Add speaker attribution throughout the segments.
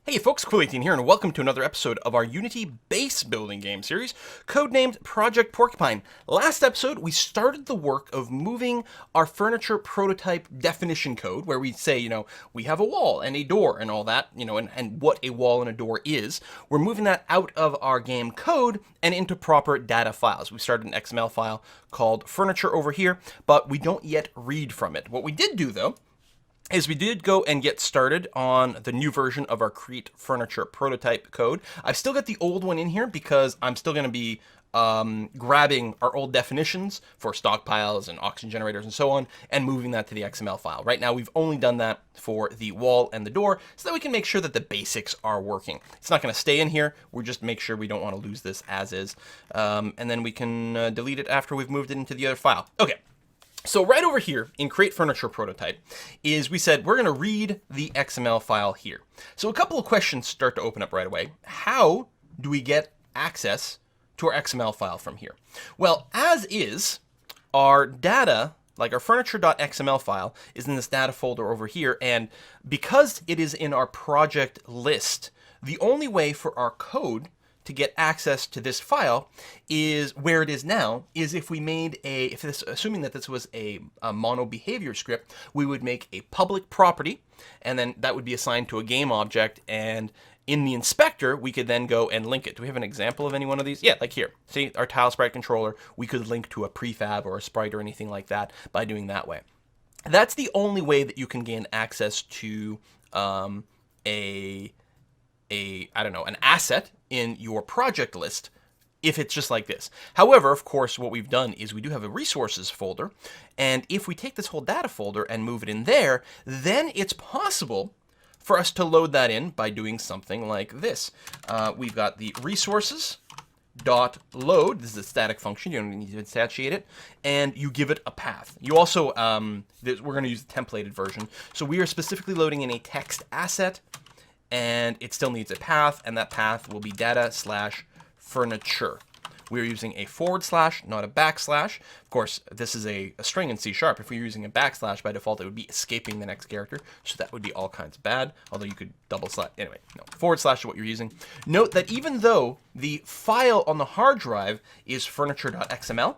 Speaker 1: Hey folks, Cool18 here, and welcome to another episode of our Unity base building game series, codenamed Project Porcupine. Last episode, we started the work of moving our furniture prototype definition code, where we say, we have a wall and a door and all that, and what a wall and a door is. We're moving that out of our game code and into proper data files. We started an XML file called furniture over here, but we don't yet read from it. What we did do, though, is we did go and get started on the new version of our Create Furniture prototype code. I've still got the old one in here because I'm still going to be grabbing our old definitions for stockpiles and oxygen generators and so on and moving that to the XML file. Right now, we've only done that for the wall and the door so that we can make sure that the basics are working. It's not going to stay in here. We're just make sure we don't want to lose this as is. And then we can delete it after we've moved it into the other file. Okay. So right over here in Create Furniture Prototype is we said we're going to read the XML file here. So a couple of questions start to open up right away. How do we get access to our XML file from here? Well, as is, our data, like our furniture.xml file, is in this data folder over here. And because it is in our project list, the only way for our code to get access to this file is where it is now, is if we made assuming that this was a mono behavior script, we would make a public property, and then that would be assigned to a game object, and in the inspector, we could then go and link it. Do we have an example of any one of these? Yeah, like here. See, our tile sprite controller, we could link to a prefab or a sprite or anything like that by doing that way. That's the only way that you can gain access to an asset in your project list if it's just like this. However, of course, what we've done is we do have a resources folder, and if we take this whole data folder and move it in there, then it's possible for us to load that in by doing something like this. We've got the resources dot load. This is a static function. You don't need to instantiate it, and you give it a path. You also we're going to use the templated version, so we are specifically loading in a text asset, and it still needs a path, and that path will be data/furniture. We're using a /, not a backslash. Of course, this is a string in C#. If we're using a backslash, by default, it would be escaping the next character, so that would be all kinds of bad, although you could double slash. Anyway, no, / is what you're using. Note that even though the file on the hard drive is furniture.xml,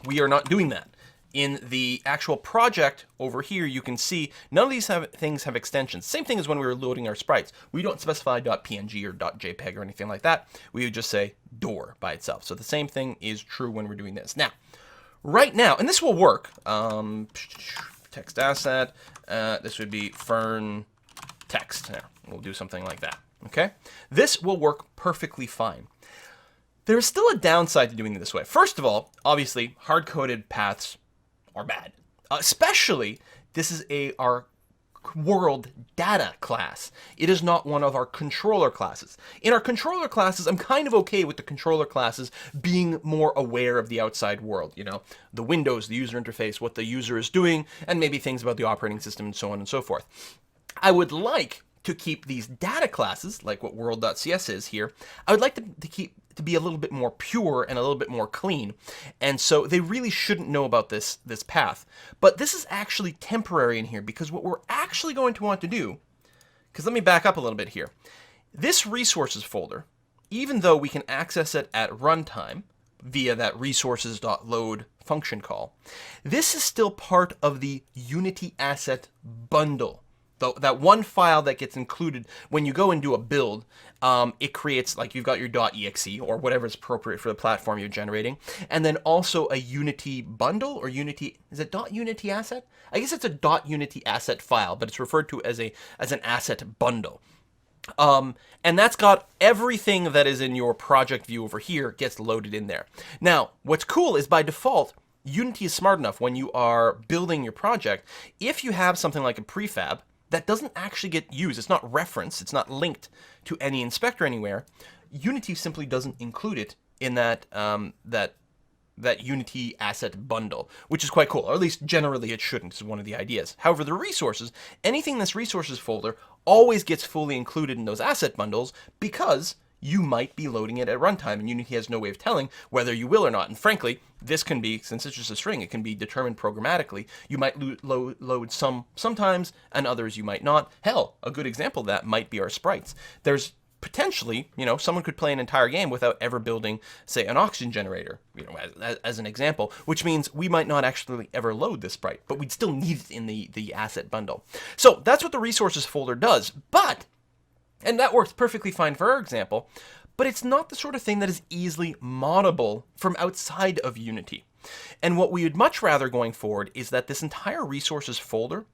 Speaker 1: we are not doing that. In the actual project over here, you can see none of these things have extensions. Same thing as when we were loading our sprites. We don't specify .png or .jpeg or anything like that. We would just say door by itself. So the same thing is true when we're doing this. Now, right now, and this will work. Text asset. This would be fern text. Now, we'll do something like that. Okay? This will work perfectly fine. There's still a downside to doing it this way. First of all, obviously, hard-coded paths are bad. Especially, this is our world data class. It is not one of our controller classes. In our controller classes, I'm kind of okay with the controller classes being more aware of the outside world. The windows, the user interface, what the user is doing, and maybe things about the operating system and so on and so forth. I would like to keep these data classes, like what world.cs is here, I would like to be a little bit more pure and a little bit more clean. And so they really shouldn't know about this path. But this is actually temporary in here, because what we're actually going to want to do, because let me back up a little bit here. This resources folder, even though we can access it at runtime via that resources.load function call, this is still part of the Unity asset bundle. That one file that gets included when you go and do a build, it creates, like, you've got your .exe or whatever is appropriate for the platform you're generating, and then also a Unity bundle or Unity, is it .unity asset? I guess it's a .unity asset file, but it's referred to as an asset bundle. And that's got everything that is in your project view over here gets loaded in there. Now, what's cool is by default, Unity is smart enough when you are building your project, if you have something like a prefab that doesn't actually get used, it's not referenced, it's not linked to any inspector anywhere, Unity simply doesn't include it in that Unity asset bundle, which is quite cool, or at least generally it shouldn't, is one of the ideas. However, the resources, anything in this resources folder always gets fully included in those asset bundles because you might be loading it at runtime, and Unity has no way of telling whether you will or not. And frankly, this can be, since it's just a string, it can be determined programmatically. You might load some sometimes, and others you might not. Hell, a good example of that might be our sprites. There's potentially, someone could play an entire game without ever building, say, an oxygen generator, as an example, which means we might not actually ever load this sprite, but we'd still need it in the asset bundle. So that's what the resources folder does, and that works perfectly fine for our example, but it's not the sort of thing that is easily moddable from outside of Unity. And what we would much rather going forward is that this entire resources folder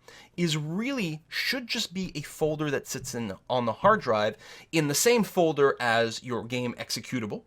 Speaker 1: should just be a folder that sits on the hard drive in the same folder as your game executable,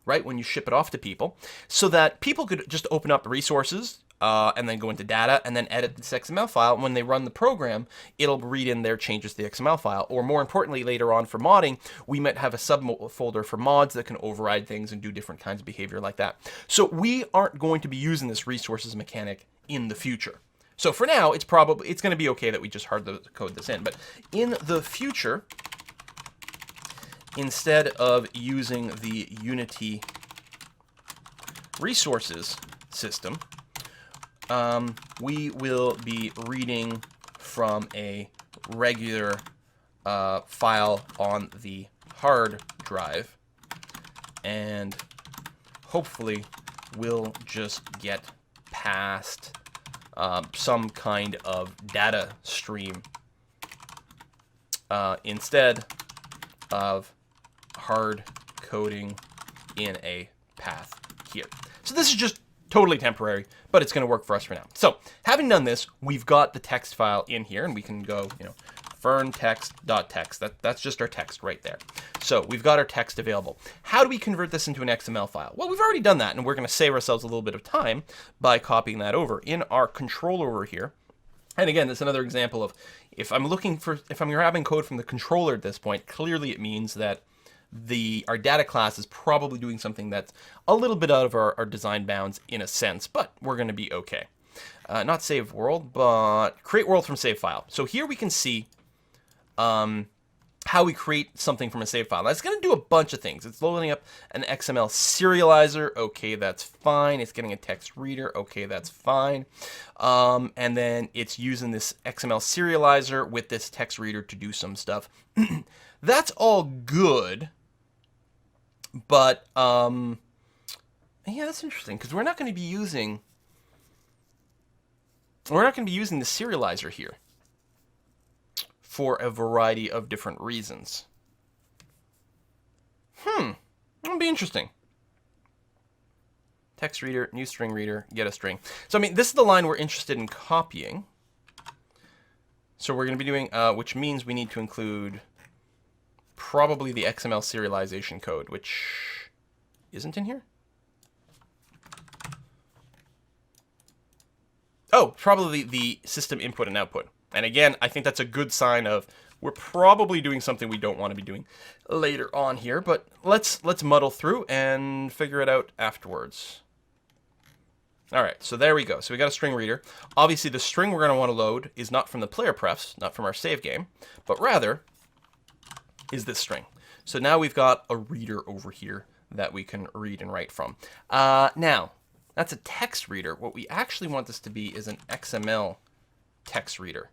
Speaker 1: right, when you ship it off to people, so that people could just open up the resources and then go into data and then edit this XML file. And when they run the program, it'll read in their changes to the XML file. Or more importantly, later on for modding, we might have a subfolder for mods that can override things and do different kinds of behavior like that. So we aren't going to be using this resources mechanic in the future. So for now, it's going to be okay that we just hard code this in. But in the future, instead of using the Unity resources system, we will be reading from a regular file on the hard drive, and hopefully we'll just get past some kind of data stream instead of hard coding in a path here. So this is just totally temporary, but it's going to work for us for now. So having done this, we've got the text file in here, and we can go, ferntext.txt. That's just our text right there. So we've got our text available. How do we convert this into an XML file? Well, we've already done that, and we're going to save ourselves a little bit of time by copying that over in our controller over here. And again, that's another example of if I'm grabbing code from the controller at this point, clearly it means that our data class is probably doing something that's a little bit out of our design bounds in a sense, but we're going to be okay. Not save world, but create world from save file. So here we can see how we create something from a save file. Now, it's going to do a bunch of things. It's loading up an XML serializer. Okay, that's fine. It's getting a text reader. Okay, that's fine. And then it's using this XML serializer with this text reader to do some stuff. That's all good. But, yeah, that's interesting, because we're not going to be using the serializer here for a variety of different reasons. That'll be interesting. Text reader, new string reader, get a string. So, I mean, this is the line we're interested in copying. So we're going to be doing, which means we need to include probably the XML serialization code, which isn't in here. Oh, probably the system input and output. And again, I think that's a good sign of we're probably doing something we don't want to be doing later on here, but let's muddle through and figure it out afterwards. All right, so there we go. So we got a string reader. Obviously, the string we're going to want to load is not from the player prefs, not from our save game, but rather is this string. So now we've got a reader over here that we can read and write from. Now, that's a text reader. What we actually want this to be is an XML text reader.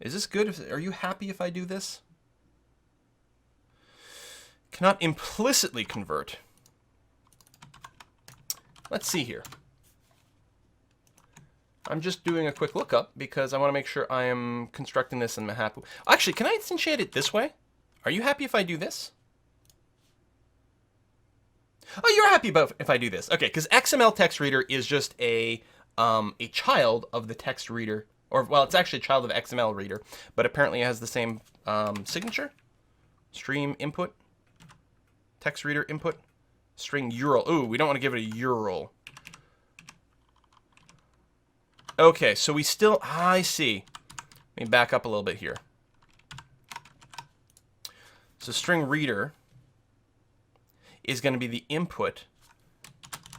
Speaker 1: Is this good? Are you happy if I do this? Cannot implicitly convert. Let's see here. I'm just doing a quick lookup because I want to make sure I am constructing this in Mahapu. Actually, can I instantiate it this way? Are you happy if I do this? Oh, you're happy about if I do this. Okay, because XML text reader is just a child of the text reader. Or, well, it's actually a child of XML reader, but apparently it has the same signature. Stream input. Text reader input. String URL. Ooh, we don't want to give it a URL. Okay, so we still... I see. Let me back up a little bit here. So string reader is going to be the input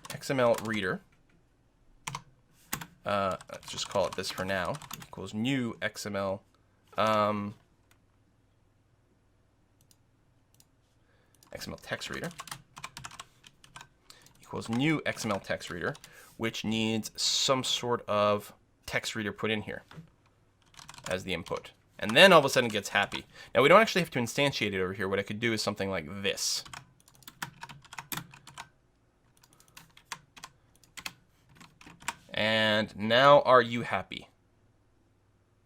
Speaker 1: XML reader. Let's just call it this for now. Equals new XML. XML text reader equals new XML text reader, which needs some sort of text reader put in here as the input. And then all of a sudden it gets happy. Now we don't actually have to instantiate it over here. What I could do is something like this. And now are you happy?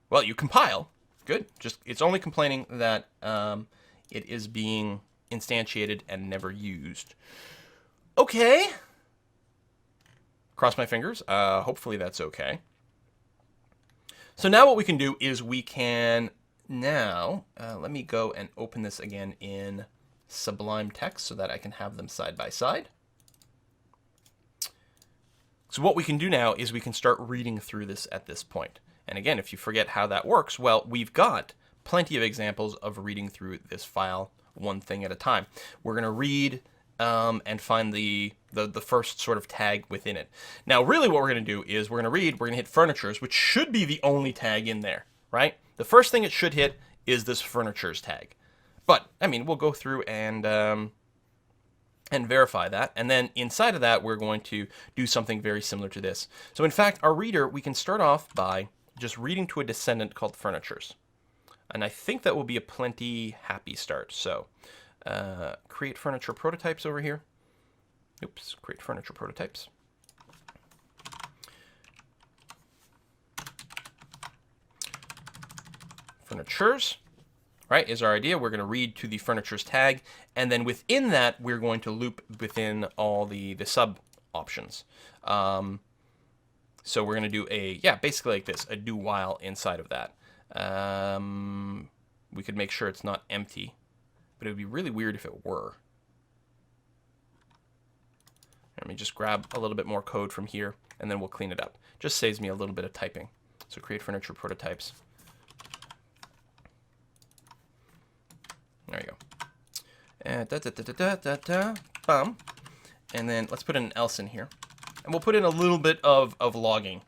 Speaker 1: Well, you compile. Good. Just it's only complaining that it is being instantiated and never used. Okay. Cross my fingers. Hopefully that's okay. So now what we can do is we can now, let me go and open this again in Sublime Text so that I can have them side by side. So what we can do now is we can start reading through this at this point. And again, if you forget how that works, well, we've got plenty of examples of reading through this file one thing at a time. We're going to read and find the first sort of tag within it. Now, really what we're going to do is we're going to hit furnitures, which should be the only tag in there, right? The first thing it should hit is this furnitures tag. But, I mean, we'll go through and verify that. And then inside of that, we're going to do something very similar to this. So in fact, our reader, we can start off by just reading to a descendant called furnitures. And I think that will be a plenty happy start. So create furniture prototypes over here. Oops, create furniture prototypes. Furnitures, right, is our idea. We're going to read to the furnitures tag, and then within that, we're going to loop within all the sub options. So we're going to do basically like this, a do while inside of that. We could make sure it's not empty, but it would be really weird if it were. Let me just grab a little bit more code from here, and then we'll clean it up. Just saves me a little bit of typing. So create furniture prototypes. There you go. Bum. And then let's put an else in here. And we'll put in a little bit of logging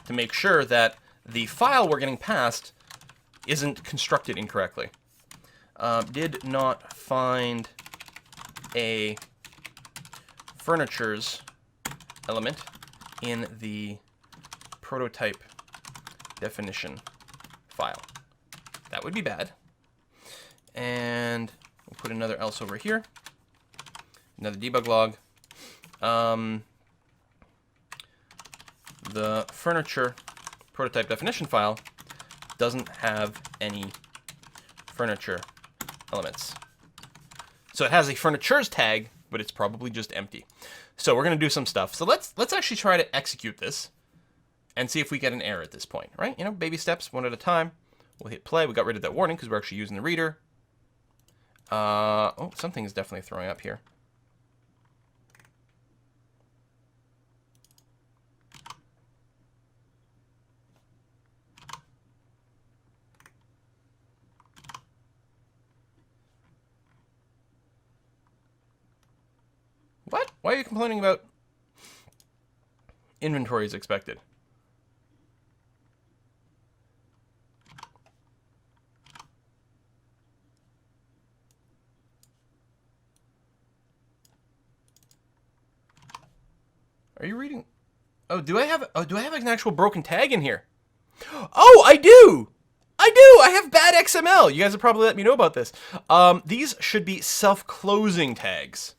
Speaker 1: to make sure that the file we're getting passed isn't constructed incorrectly. Did not find a furnitures element in the prototype definition file. That would be bad. And we'll put another else over here. Another debug log. The furniture prototype definition file doesn't have any furniture elements. So it has a furnitures tag, but it's probably just empty. So we're going to do some stuff. So let's actually try to execute this and see if we get an error at this point, right? You know, baby steps, one at a time. We'll hit play. We got rid of that warning because we're actually using the reader. Oh, something is definitely throwing up here. What? Why are you complaining about inventory as expected? Are you reading? Oh, do I have an actual broken tag in here? Oh, I do! I have bad XML. You guys have probably let me know about this. These should be self-closing tags.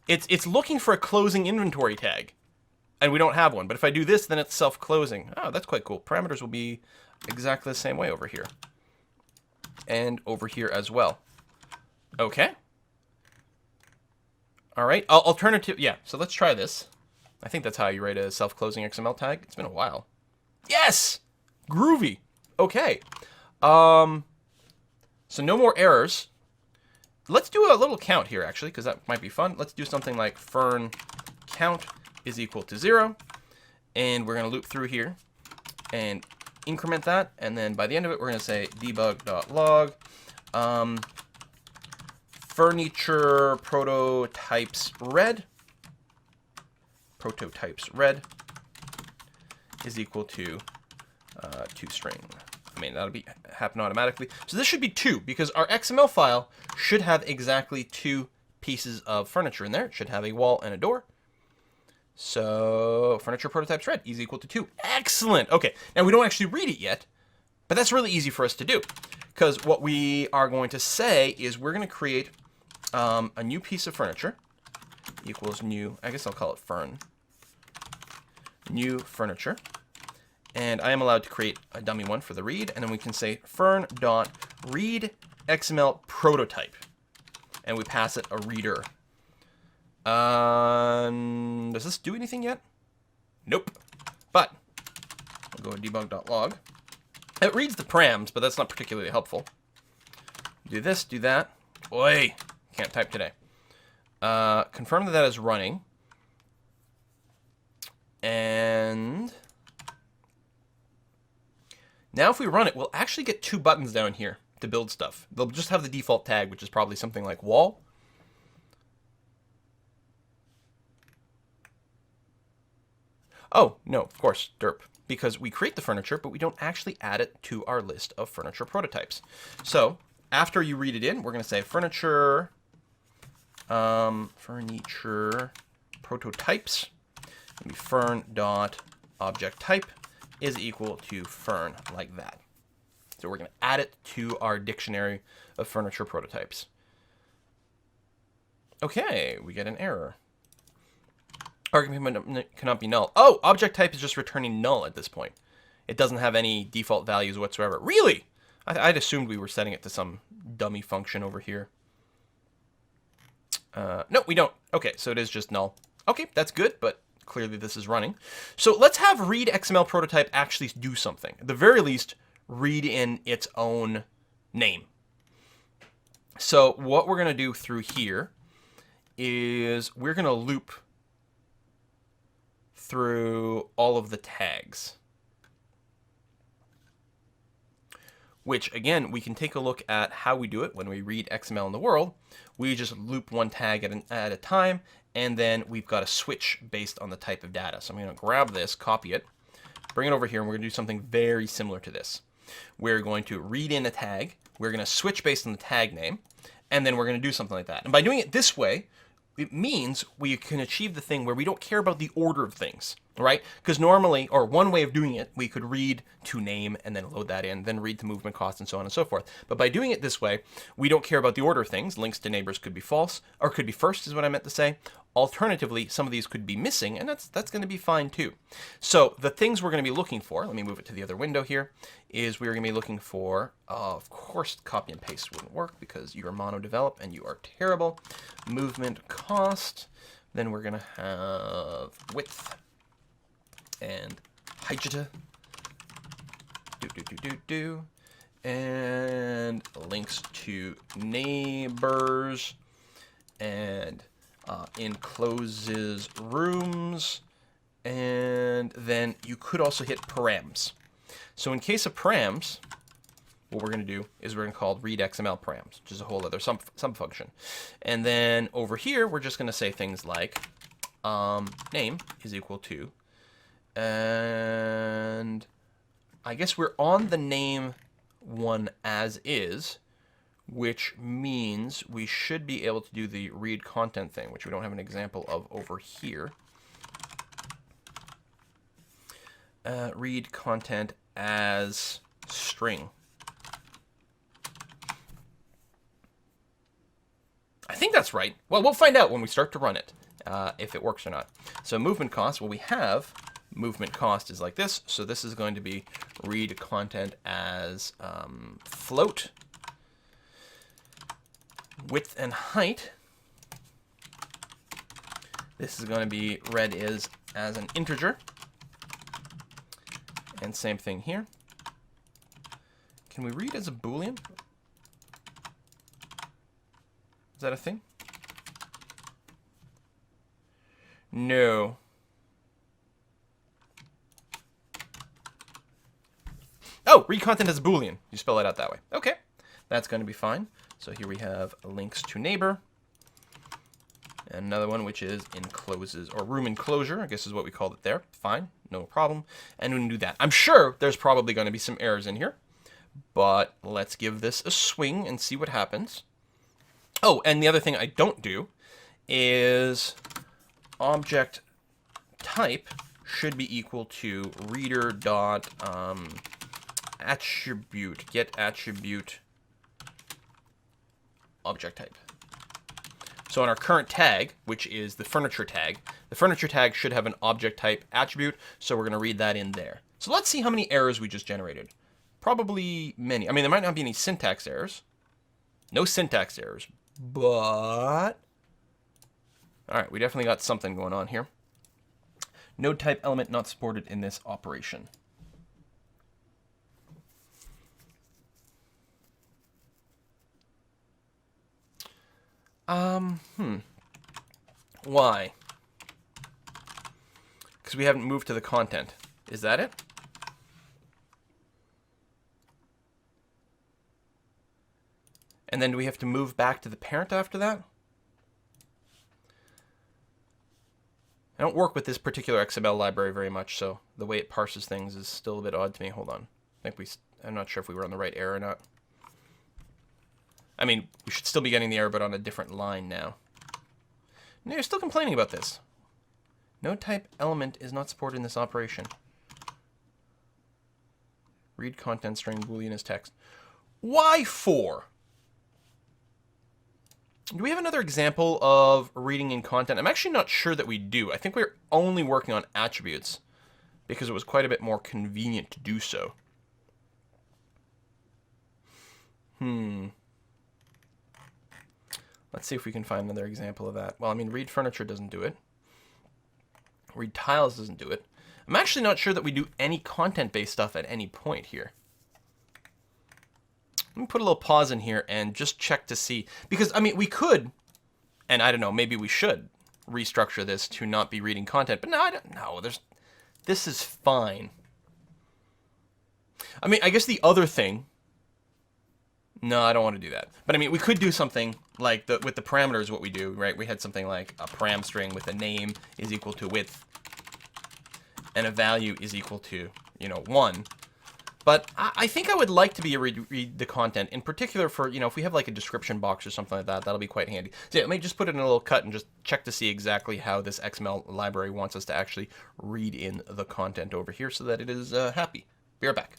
Speaker 1: It's looking for a closing inventory tag, and we don't have one. But if I do this, then it's self-closing. Oh, that's quite cool. Parameters will be exactly the same way over here. And over here as well. Okay. All right. Alternative, yeah. So let's try this. I think that's how you write a self-closing XML tag. It's been a while. Yes! Groovy. Okay. So no more errors. Let's do a little count here, actually, because that might be fun. Let's do something like fern count is equal to 0. And we're going to loop through here and increment that. And then by the end of it, we're going to say debug.log. Furniture prototypes red is equal to toString I mean, that'll be happen automatically. So this should be 2, because our XML file should have exactly 2 pieces of furniture in there. It should have a wall and a door. So furniture prototype thread is equal to 2. Excellent. Okay, now we don't actually read it yet, but that's really easy for us to do, because what we are going to say is we're going to create a new piece of furniture equals new, I guess I'll call it fern, new furniture. And I am allowed to create a dummy one for the read, and then we can say fern.read XML prototype, and we pass it a reader. Does this do anything yet? Nope. But we'll go to debug.log. It reads the params, but that's not particularly helpful. Do this, do that. Oi, can't type today. Confirm that that is running. And now if we run it, we'll actually get 2 buttons down here to build stuff. They'll just have the default tag, which is probably something like wall. Oh, no, of course, derp. Because we create the furniture, but we don't actually add it to our list of furniture prototypes. So after you read it in, we're going to say furniture, furniture prototypes. Maybe fern.objectType is equal to fern, like that. So we're going to add it to our dictionary of furniture prototypes. Okay, we get an error. Argument cannot be null. Oh, object type is just returning null at this point. It doesn't have any default values whatsoever. Really? I'd assumed we were setting it to some dummy function over here. No, we don't. Okay, so it is just null. Okay, that's good, but clearly this is running. So let's have read XML prototype actually do something. At the very least, read in its own name. So what we're going to do through here is we're going to loop through all of the tags, which again, we can take a look at how we do it when we read XML in the world. We just loop one tag at a time, and then we've got a switch based on the type of data. So I'm going to grab this, copy it, bring it over here, and we're going to do something very similar to this. We're going to read in a tag, we're going to switch based on the tag name, and then we're going to do something like that. And by doing it this way, it means we can achieve the thing where we don't care about the order of things, right? Because normally, or one way of doing it, we could read to name and then load that in, then read to movement cost and so on and so forth. But by doing it this way, we don't care about the order of things. Links to neighbors could be false, or could be first is what I meant to say. Alternatively, some of these could be missing, and that's going to be fine too. So the things we're going to be looking for, let me move it to the other window here, is we're going to be looking for, of course, copy and paste wouldn't work because you're mono develop and you are terrible. Movement cost, then we're going to have width and height, and links to neighbors, and encloses rooms, and then you could also hit params. So in case of params, what we're going to do is we're going to call read XML params, which is a whole other sum function. And then over here, we're just going to say things like name is equal to, and I guess we're on the name one as is, which means we should be able to do the read content thing, which we don't have an example of over here. Read content as string. I think that's right. Well, we'll find out when we start to run it, if it works or not. So movement cost, well, we have movement cost is like this. So this is going to be read content as float. Width and height, this is going to be read as an integer, and same thing here. Can we read as a Boolean? Is that a thing? No. Oh, read content as a Boolean. You spell it out that way. Okay, that's going to be fine. So here we have links to neighbor, and another one which is encloses, or room enclosure, I guess is what we called it there. Fine, no problem. And we can do that. I'm sure there's probably going to be some errors in here. but let's give this a swing and see what happens. Oh, and the other thing I don't do is object type should be equal to reader dot attribute, get attribute object type. So in our current tag, which is the furniture tag should have an object type attribute, so we're going to read that in there. So let's see how many errors we just generated. Probably many. I mean, there might not be any syntax errors. No syntax errors, but... All right, we definitely got something going on here. Node type element not supported in this operation. Why? Because we haven't moved to the content. Is that it? And then do we have to move back to the parent after that? I don't work with this particular XML library very much, so the way it parses things is still a bit odd to me. Hold on. I'm not sure if we were on the right error or not. I mean, we should still be getting the error, but on a different line now. No, you're still complaining about this. Node type element is not supported in this operation. Read content string boolean as text. Why for? Do we have another example of reading in content? I'm actually not sure that we do. I think we're only working on attributes because it was quite a bit more convenient to do so. Let's see if we can find another example of that. Well, I mean, read furniture doesn't do it. Read tiles doesn't do it. I'm actually not sure that we do any content-based stuff at any point here. Let me put a little pause in here and just check to see. Because, I mean, we could, and I don't know, maybe we should restructure this to not be reading content. But no, I don't know. This is fine. I mean, I guess the other thing... No, I don't want to do that. But I mean, we could do something like with the parameters, what we do, right? We had something like a param string with a name is equal to width and a value is equal to, 1. But I think I would like to be able to read the content, in particular for, if we have like a description box or something like that, that'll be quite handy. So yeah, let me just put it in a little cut and just check to see exactly how this XML library wants us to actually read in the content over here so that it is happy. Be right back.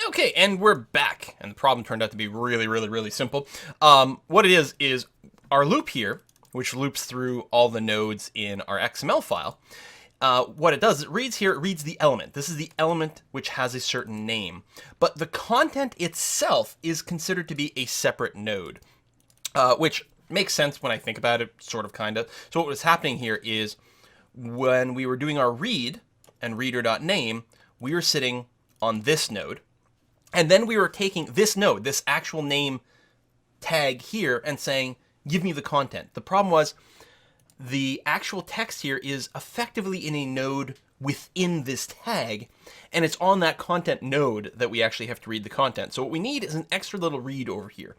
Speaker 1: Okay, and we're back. And the problem turned out to be really, really, really simple. What it is our loop here, which loops through all the nodes in our XML file, what it does, it reads the element. This is the element which has a certain name. But the content itself is considered to be a separate node, which makes sense when I think about it, sort of, kind of. So what was happening here is when we were doing our read and reader.name, we were sitting on this node. And then we were taking this node, this actual name tag here, and saying, give me the content. The problem was the actual text here is effectively in a node within this tag, and it's on that content node that we actually have to read the content. So what we need is an extra little read over here.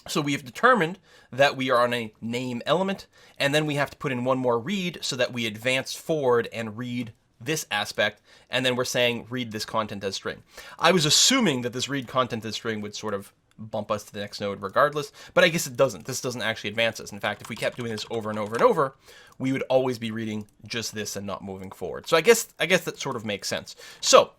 Speaker 1: So we have determined that we are on a name element, and then we have to put in one more read so that we advance forward and read this aspect, and then we're saying read this content as string. I was assuming that this read content as string would sort of bump us to the next node regardless, but I guess it doesn't. This doesn't actually advance us. In fact, if we kept doing this over and over and over, we would always be reading just this and not moving forward. So I guess that sort of makes sense. So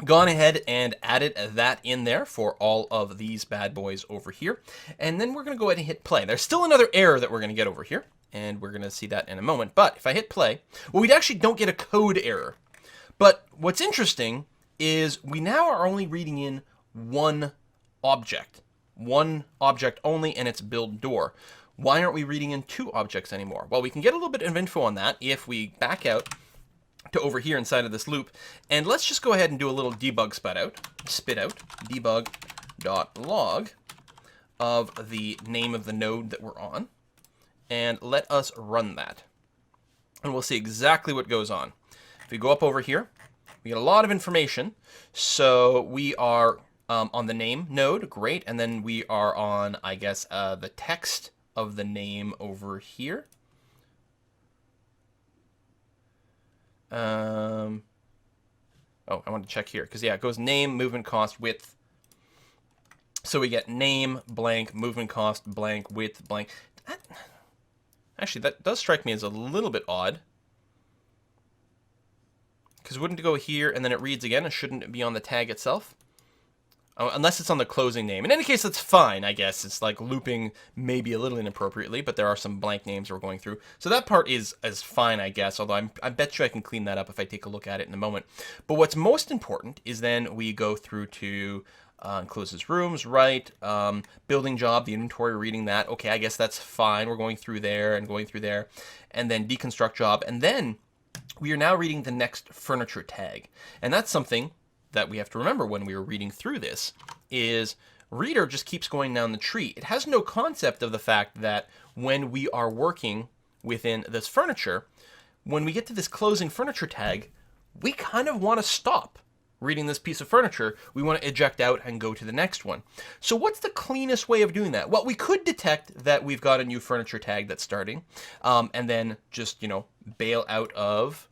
Speaker 1: gone ahead and added that in there for all of these bad boys over here, and then we're going to go ahead and hit play. There's still another error that we're going to get over here, and we're going to see that in a moment. But if I hit play, well, we actually don't get a code error. But what's interesting is we now are only reading in one object only, and it's build door. Why aren't we reading in two objects anymore? Well, we can get a little bit of info on that if we back out to over here inside of this loop, and let's just go ahead and do a little debug spit out debug.log of the name of the node that we're on, and let us run that, and we'll see exactly what goes on. If we go up over here, we get a lot of information. So we are on the name node, great, and then we are on, I guess, the text of the name over here. Oh, I want to check here, because yeah, it goes name, movement, cost, width. So we get name, blank, movement cost, blank, width, blank. Actually, that does strike me as a little bit odd. Because wouldn't it go here and then it reads again? And shouldn't it be on the tag itself? Oh, unless it's on the closing name. In any case, that's fine, I guess. It's like looping maybe a little inappropriately, but there are some blank names we're going through. So that part is fine, I guess, although I bet you I can clean that up if I take a look at it in a moment. But what's most important is then we go through to encloses rooms, right? Building job, the inventory, reading that. Okay, I guess that's fine. We're going through there and going through there. And then deconstruct job. And then we are now reading the next furniture tag. And that's something that we have to remember when we were reading through this is reader just keeps going down the tree. It has no concept of the fact that when we are working within this furniture, when we get to this closing furniture tag, we kind of want to stop reading this piece of furniture. We want to eject out and go to the next one. So what's the cleanest way of doing that? Well, we could detect that we've got a new furniture tag that's starting, and then just, bail out of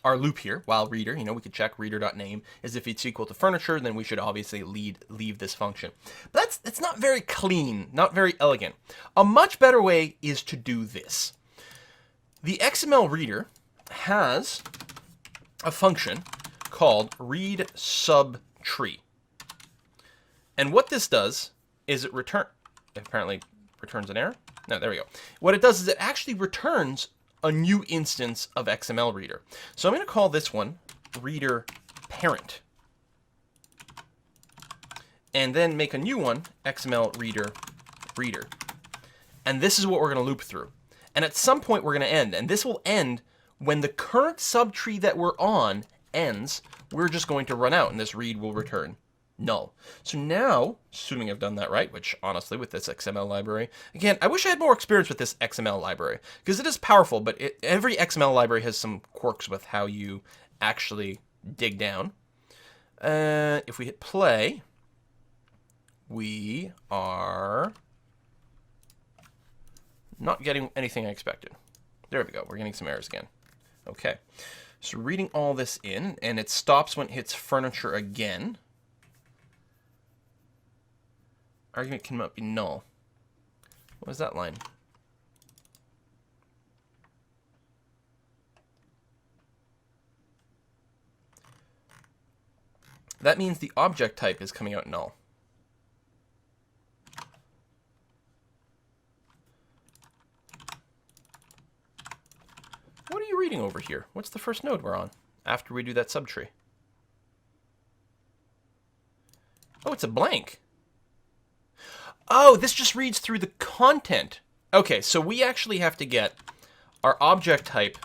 Speaker 1: our loop here while reader, we could check reader.name as if it's equal to furniture, then we should obviously leave this function. But that's not very clean, not very elegant. A much better way is to do this. The XML reader has a function called read subtree. And what this does is it apparently returns an error. No, there we go. What it does is it actually returns a new instance of XML reader. So I'm going to call this one reader parent. And then make a new one, XML reader. And this is what we're going to loop through. And at some point we're going to end. And this will end when the current subtree that we're on ends. We're just going to run out and this read will return null. So now, assuming I've done that right, which honestly with this XML library, again, I wish I had more experience with this XML library because it is powerful, but every XML library has some quirks with how you actually dig down. If we hit play, we are not getting anything I expected. There we go. We're getting some errors again. Okay. So reading all this in, and it stops when it hits furniture again. Argument cannot be null. What was that line? That means the object type is coming out null. What are you reading over here? What's the first node we're on after we do that subtree? Oh, it's a blank. Oh, this just reads through the content. Okay, so we actually have to get our object type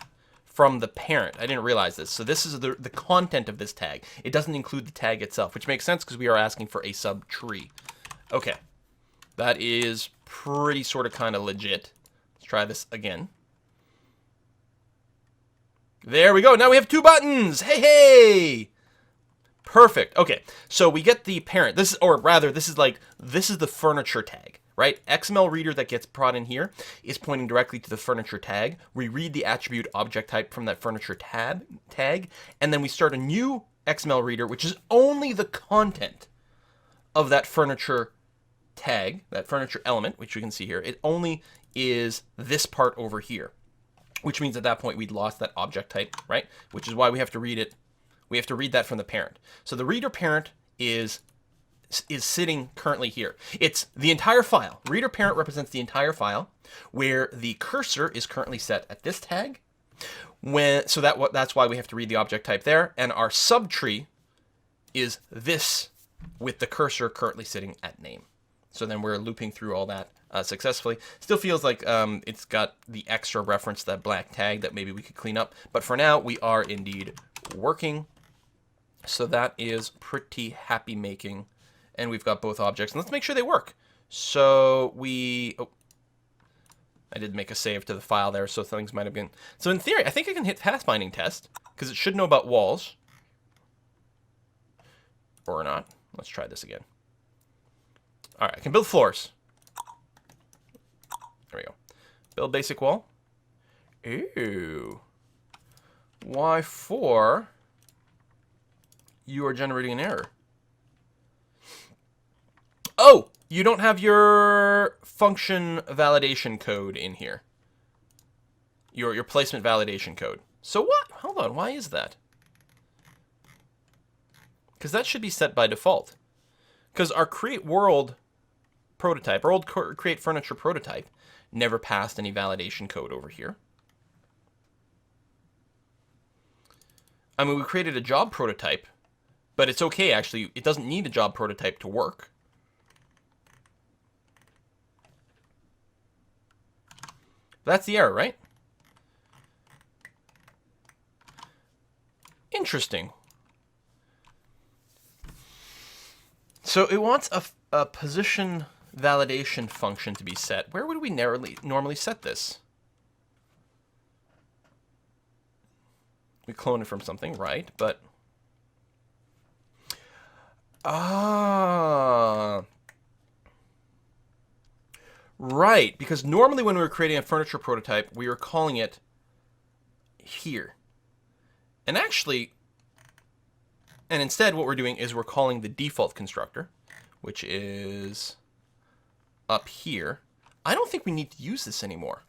Speaker 1: from the parent. I didn't realize this. So this is the content of this tag. It doesn't include the tag itself, which makes sense because we are asking for a subtree. Okay, that is pretty sort of kind of legit. Let's try this again. There we go. Now we have 2 buttons. Hey, hey! Perfect. Okay, so we get the parent. This is the furniture tag, right? XML reader that gets brought in here is pointing directly to the furniture tag. We read the attribute object type from that furniture tag, and then we start a new XML reader, which is only the content of that furniture tag, that furniture element, which we can see here. It only is this part over here, which means at that point we'd lost that object type, right? Which is why we have to read it. We have to read that from the parent. So the reader parent is sitting currently here. It's the entire file. Reader parent represents the entire file, where the cursor is currently set at this tag. That's why we have to read the object type there. And our subtree is this with the cursor currently sitting at name. So then we're looping through all that successfully. Still feels like it's got the extra reference to that black tag that maybe we could clean up. But for now, we are indeed working. So that is pretty happy making. And we've got both objects. And let's make sure they work. So I did make a save to the file there, so things might have been. So in theory, I think I can hit pathfinding test, because it should know about walls. Or not. Let's try this again. All right, I can build floors. There we go. Build basic wall. Ooh. Why for? You are generating an error. Oh, you don't have your function validation code in here. Your placement validation code. So what? Hold on, why is that? Because that should be set by default. Because our create world prototype, our old create furniture prototype, never passed any validation code over here. I mean, we created a job prototype, but it's okay, actually. It doesn't need a job prototype to work. That's the error, right? Interesting. So it wants a position validation function to be set. Where would we normally set this? We clone it from something, right? But right, because normally when we were creating a furniture prototype, we were calling it here. And actually, and instead what we're doing is we're calling the default constructor, which is up here. I don't think we need to use this anymore.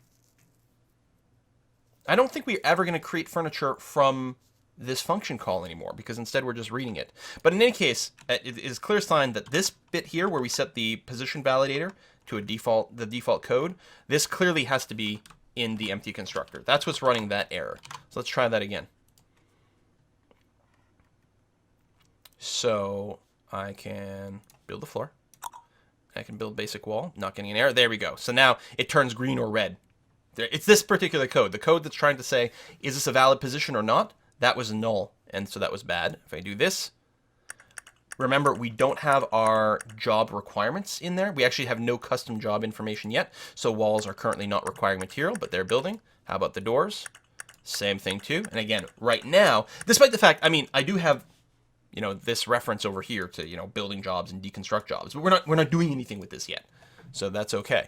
Speaker 1: I don't think we're ever going to create furniture from this function call anymore, because instead we're just reading it. But in any case, it is a clear sign that this bit here, where we set the position validator to the default code, this clearly has to be in the empty constructor. That's what's running that error. So let's try that again. So I can build the floor. I can build basic wall, not getting an error. There we go. So now it turns green or red. It's this particular code. The code that's trying to say, is this a valid position or not? That was null, and so that was bad. If I do this, remember, we don't have our job requirements in there. We actually have no custom job information yet, so walls are currently not requiring material, but they're building. How about the doors? Same thing too. And again, right now, despite the fact, I mean, I do have, you know, this reference over here to, you know, building jobs and deconstruct jobs, but we're not doing anything with this yet, so that's okay.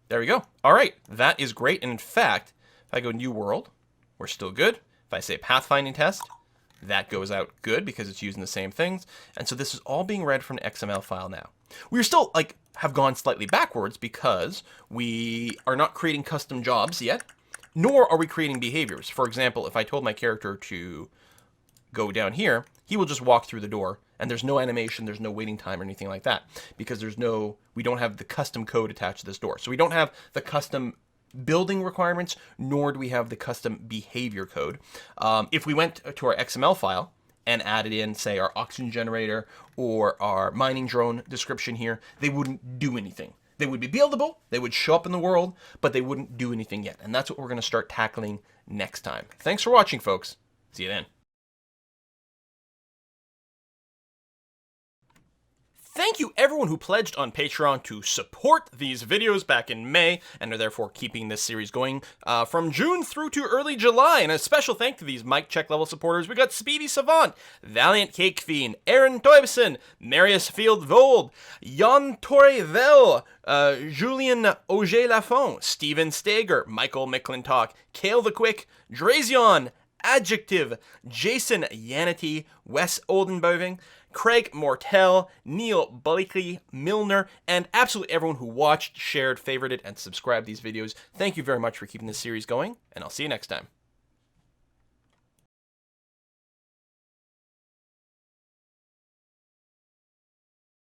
Speaker 1: There we go. All right, that is great. And in fact, if I go new world, we're still good. If I say pathfinding test, that goes out good because it's using the same things. And so this is all being read from an XML file now. We're still have gone slightly backwards because we are not creating custom jobs yet, nor are we creating behaviors. For example, if I told my character to go down here, he will just walk through the door, and there's no animation, there's no waiting time or anything like that, because we don't have the custom code attached to this door. So we don't have the custom building requirements, nor do we have the custom behavior code. If we went to our XML file and added in, say, our oxygen generator or our mining drone description here, they wouldn't do anything. They would be buildable, they would show up in the world, but they wouldn't do anything yet. And that's what we're going to start tackling next time. Thanks for watching, folks. See you then. Thank you everyone who pledged on Patreon to support these videos back in May and are therefore keeping this series going from June through to early July. And a special thank to these Mike Check level supporters. We got Speedy Savant, Valiant Cake Fiend, Aaron Toibson, Marius Field Vold, Jan Torrevel, Julien Auger Lafont, Steven Stager, Michael McClintock, Kale the Quick, Drazion, Adjective, Jason Yanity, Wes Oldenboving, Craig Mortel, Neil Bullickley, Milner, and absolutely everyone who watched, shared, favorited, and subscribed these videos. Thank you very much for keeping this series going, and I'll see you next time.